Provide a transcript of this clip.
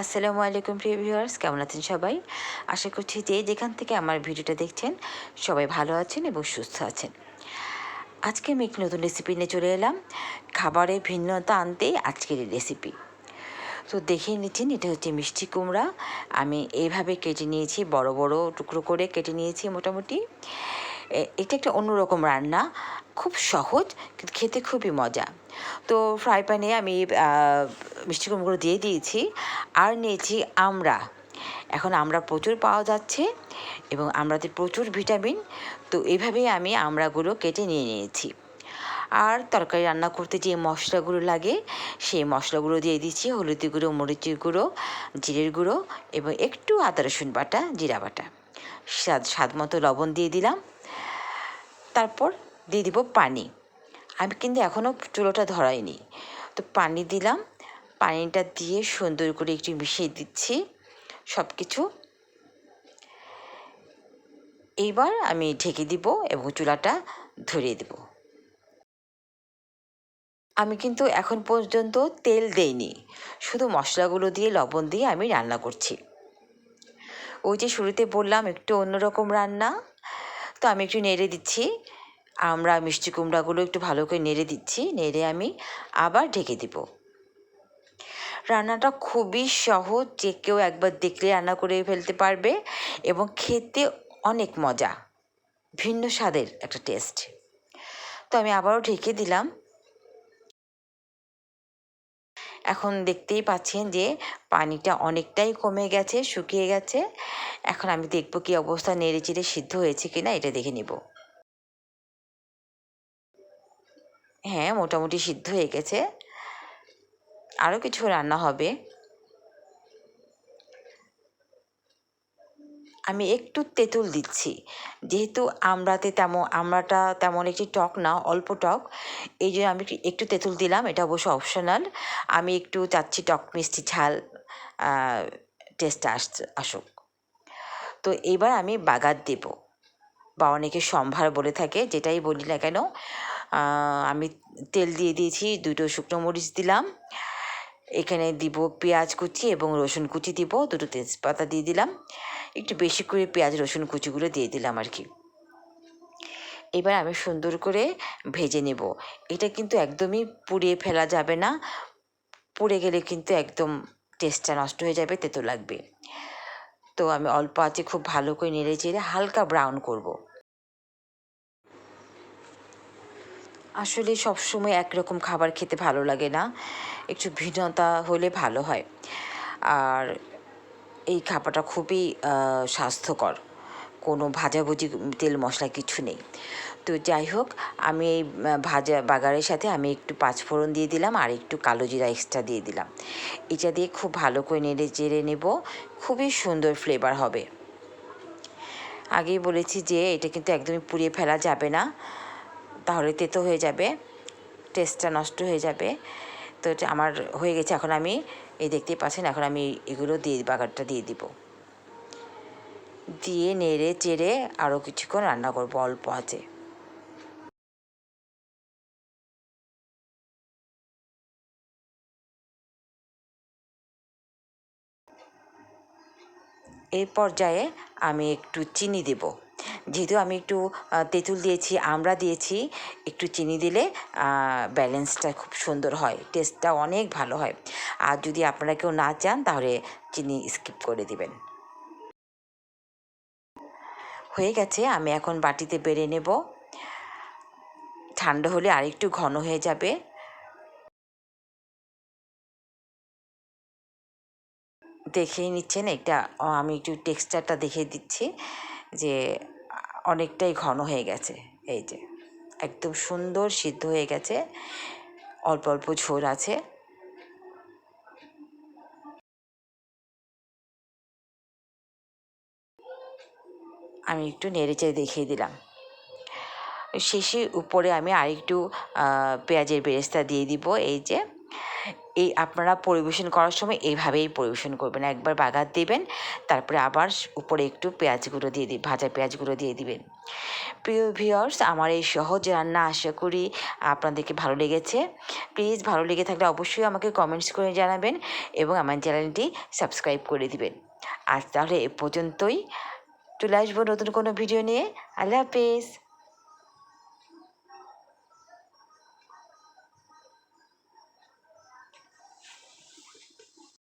আসসালামু আলাইকুম প্রিয় ভিউয়ার্স, কেমন আছেন সবাই? আশা করছি যে যেখান থেকে আমার ভিডিওটা দেখছেন সবাই ভালো আছেন এবং সুস্থ আছেন। আজকে আমি একটি নতুন রেসিপি নিয়ে চলে এলাম। খাবারে ভিন্নতা আনতেই আজকের এই রেসিপি। তো দেখেই নিচ্ছেন, এটা হচ্ছে মিষ্টি কুমড়া। আমি এইভাবে কেটে নিয়েছি, বড় বড় টুকরো করে কেটে নিয়েছি মোটামুটি। এটা একটা অন্যরকম রান্না, খুব সহজ কিন্তু খেতে খুবই মজা। তো ফ্রাই প্যানে আমি মিষ্টি কুমড়োগুলো দিয়ে দিয়েছি আর নিয়েছি আমড়া। এখন আমড়া প্রচুর পাওয়া যাচ্ছে এবং আমড়াতে প্রচুর ভিটামিন। তো এইভাবেই আমি আমড়াগুলো কেটে নিয়ে নিয়েছি। আর তরকারি রান্না করতে যে মশলাগুলো লাগে সেই মশলাগুলো দিয়ে দিচ্ছি: হলুদি গুঁড়ো, মরিচের গুঁড়ো, জিরের গুঁড়ো এবং একটু আদা রসুন বাটা, জিরা বাটা, স্বাদ মতো লবণ দিয়ে দিলাম। তারপর দিয়ে দিব পানি। আমি কিন্তু এখনও চুলোটা ধরাইনি। তো পানি দিলাম, পানিটা দিয়ে সুন্দর করে একটু মিশিয়ে দিচ্ছি সব কিছু। এইবার আমি ঢেকে দিব এবং চুলাটা ধরিয়ে দেব। আমি কিন্তু এখন পর্যন্ত তেল দেইনি, শুধু মশলাগুলো দিয়ে লবণ দিয়ে আমি রান্না করছি। ওই যে শুরুতে বললাম একটু অন্যরকম রান্না, তো আমি একটু নেড়ে দিচ্ছি। আমরা মিষ্টি কুমড়াগুলো একটু ভালো করে নেড়ে দিচ্ছি, নেড়ে আমি আবার ঢেকে দিব। রান্নাটা খুবই সহজ, যে কেউ একবার দেখলে রান্না করে ফেলতে পারবে এবং খেতে অনেক মজা, ভিন্ন স্বাদের একটা টেস্ট। তো আমি আবারও ঢেকে দিলাম। এখন দেখতেই পাচ্ছেন যে পানিটা অনেকটাই কমে গেছে, শুকিয়ে গেছে। এখন আমি দেখব কী অবস্থা, নেড়ে চেড়ে সিদ্ধ হয়েছে কিনা এটা দেখে নেব। হ্যাঁ, মোটামুটি সিদ্ধ হয়ে গেছে, আরও কিছু রান্না হবে। আমি একটু তেঁতুল দিচ্ছি, যেহেতু আমড়াটা তেমন একটি টক না, অল্প টক, এই জন্য আমি একটু তেঁতুল দিলাম। এটা অবশ্য অপশনাল। আমি একটু চাচ্ছি টক মিষ্টি ঝাল টেস্টটা আসুক। তো এবার আমি বাগার দেব, বা অনেকে সম্ভার বলে থাকে, যেটাই বলি না কেন। আমি তেল দিয়ে দিয়েছি, 2টো শুকনো মরিচ দিলাম, এখানে দিব পেঁয়াজ কুচি এবং রসুন কুচি দিব, 2টো তেজপাতা দিয়ে দিলাম, একটু বেশি করে পেঁয়াজ রসুন কুচিগুলো দিয়ে দিলাম আর কি। এবার আমি সুন্দর করে ভেজে নেব। এটা কিন্তু একদমই পুড়িয়ে ফেলা যাবে না, পুড়ে গেলে কিন্তু একদম টেস্টটা নষ্ট হয়ে যাবে, তেতো লাগবে। তো আমি অল্প আঁচে খুব ভালো করে নেড়ে চেড়ে হালকা ব্রাউন করব। আসলে সবসময় একরকম খাবার খেতে ভালো লাগে না, একটু ভিন্নতা হলে ভালো হয়। আর এই খাবারটা খুবই স্বাস্থ্যকর, কোনো ভাজাভুজি তেল মশলা কিছু নেই। তো যাই হোক, আমি এই বাগারের সাথে আমি একটু পাঁচফোড়ন দিয়ে দিলাম আর একটু কালো জিরা এক্সট্রা দিয়ে দিলাম। এটা দিয়ে খুব ভালো করে নেড়ে চেড়ে নেব, খুবই সুন্দর ফ্লেভার হবে। আগেই বলেছি যে এটা কিন্তু একদমই পুড়িয়ে ফেলা যাবে না, তাহলে তেতো হয়ে যাবে, টেস্টটা নষ্ট হয়ে যাবে। তো এটা আমার হয়ে গেছে। এখন আমি দেখতেই পাচ্ছেন, এখন আমি এগুলো বাগারটা দিয়ে দিব, দিয়ে নেড়ে চেড়ে আরও কিছুক্ষণ রান্না করবো অল্প আঁচে। এই পর্যায়ে আমি একটু চিনি দেব, যেহেতু আমি একটু তেঁতুল দিয়েছি, আমড়া দিয়েছি, একটু চিনি দিলে ব্যালেন্সটা খুব সুন্দর হয়, টেস্টটা অনেক ভালো হয়। আর যদি আপনারা কেউ না চান তাহলে চিনি স্কিপ করে দিবেন। হয়ে গেছে, আমি এখন বাটিতে বেড়ে নেব। ঠান্ডা হলে আরেকটু ঘন হয়ে যাবে। দেখেই নিচ্ছেন, এটা আমি একটু টেক্সচারটা দেখিয়ে দিচ্ছি যে অনেকটাই ঘন হয়ে গেছে। এই যে একদম সুন্দর সিদ্ধ হয়ে গেছে, অল্প অল্প ঝোল আছে। আমি একটু নেড়েচেড়ে দেখিয়ে দিলাম। শেষে উপরে আমি আরেকটু পেঁয়াজের বেরেস্তা দিয়ে দিব। এই যে এই আপনারা পরিবেশন করার সময় এইভাবেই পরিবেশন করবেন, একবার বাগার দেবেন, তারপরে আবার উপরে একটু পেঁয়াজ গুঁড়ো দিয়ে ভাজা পেঁয়াজ গুঁড়ো দিয়ে দিবেন। প্রিয় ভিউয়ার্স, আমার এই সহজ রান্না আশা করি আপনাদেরকে ভালো লেগেছে। প্লিজ ভালো লেগে থাকলে অবশ্যই আমাকে কমেন্টস করে জানাবেন এবং আমার চ্যানেলটি সাবস্ক্রাইব করে দিবেন। আজ তাহলে এ পর্যন্তই, চলে আসবো নতুন কোনো ভিডিও নিয়ে। আল্লাহ হাফেজ।